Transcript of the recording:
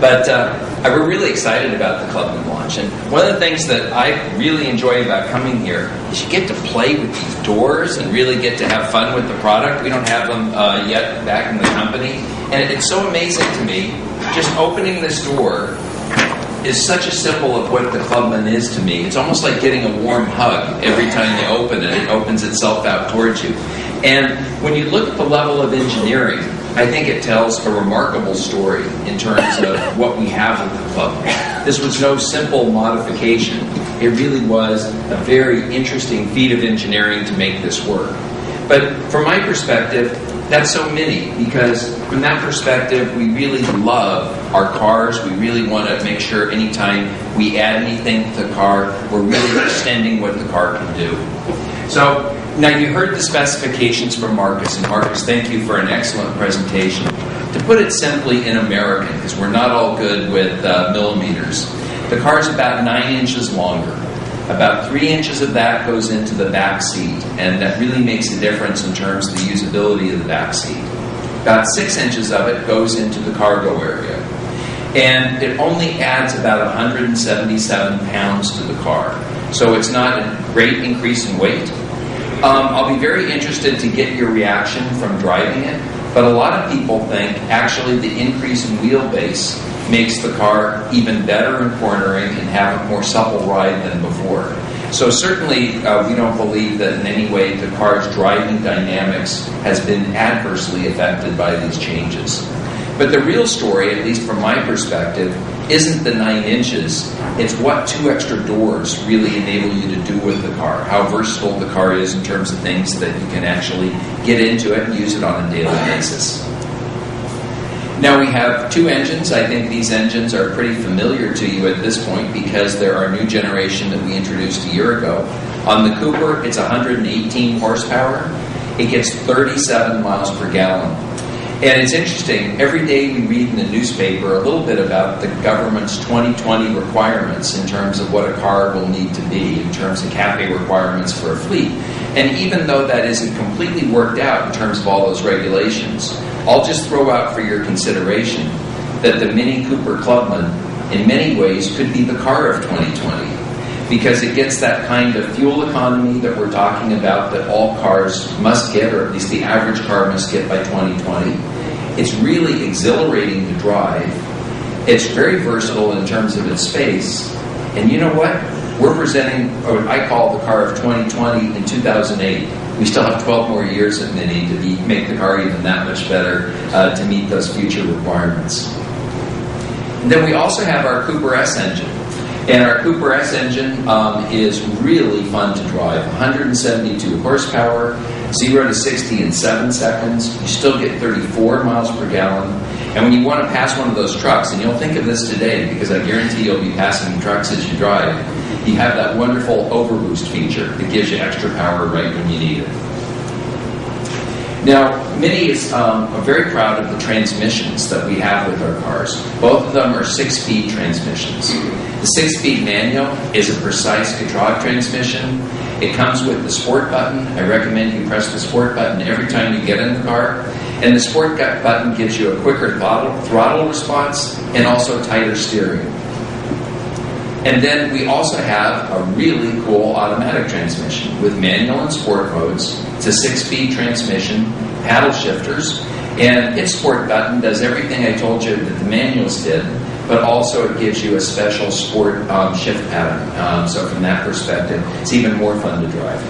But we're really excited about the Clubman launch. And one of the things that I really enjoy about coming here is you get to play with these doors and really get to have fun with the product. We don't have them yet back in the company. And it's so amazing to me, just opening this door is such a symbol of what the Clubman is to me. It's almost like getting a warm hug every time you open it. It opens itself out towards you. And when you look at the level of engineering, I think it tells a remarkable story in terms of what we have with the Clubman. This was no simple modification. It really was a very interesting feat of engineering to make this work. But from my perspective, that's so many, because from that perspective, we really love our cars. We really want to make sure anytime we add anything to the car, we're really extending what the car can do. So now you heard the specifications from Marcus, and Marcus, thank you for an excellent presentation. To put it simply in American, because we're not all good with millimeters, the car is about 9 inches longer. About 3 inches of that goes into the back seat, and that really makes a difference in terms of the usability of the back seat. About 6 inches of it goes into the cargo area. And it only adds about 177 pounds to the car. So it's not a great increase in weight. I'll be very interested to get your reaction from driving it, but a lot of people think actually the increase in wheelbase makes the car even better in cornering and have a more supple ride than before. So certainly we don't believe that in any way the car's driving dynamics has been adversely affected by these changes. But the real story, at least from my perspective, isn't the 9 inches. It's what 2 extra doors really enable you to do with the car, how versatile the car is in terms of things that you can actually get into it and use it on a daily basis. Now we have 2 engines. I think these engines are pretty familiar to you at this point because they're our new generation that we introduced a year ago. On the Cooper, it's 118 horsepower. It gets 37 miles per gallon. And it's interesting, every day we read in the newspaper a little bit about the government's 2020 requirements in terms of what a car will need to be, in terms of CAFE requirements for a fleet. And even though that isn't completely worked out in terms of all those regulations, I'll just throw out for your consideration that the Mini Cooper Clubman in many ways could be the car of 2020 because it gets that kind of fuel economy that we're talking about that all cars must get, or at least the average car must get by 2020. It's really exhilarating to drive. It's very versatile in terms of its space. And you know what? We're presenting what I call the car of 2020 in 2008. We still have 12 more years at Mini to make the car even that much better to meet those future requirements. And then we also have our Cooper S engine. And our Cooper S engine is really fun to drive. 172 horsepower, 0 to 60 in 7 seconds. You still get 34 miles per gallon. And when you want to pass one of those trucks, and you'll think of this today because I guarantee you'll be passing trucks as you drive, you have that wonderful overboost feature that gives you extra power right when you need it. Now, Mini is very proud of the transmissions that we have with our cars. Both of them are 6-speed transmissions. The 6-speed manual is a precise hydraulic transmission. It comes with the Sport button. I recommend you press the Sport button every time you get in the car. And the Sport button gives you a quicker throttle response and also tighter steering. And then we also have a really cool automatic transmission with manual and sport modes. It's a 6-speed transmission, paddle shifters, and its Sport button does everything I told you that the manuals did, but also it gives you a special sport shift pattern. So from that perspective, it's even more fun to drive.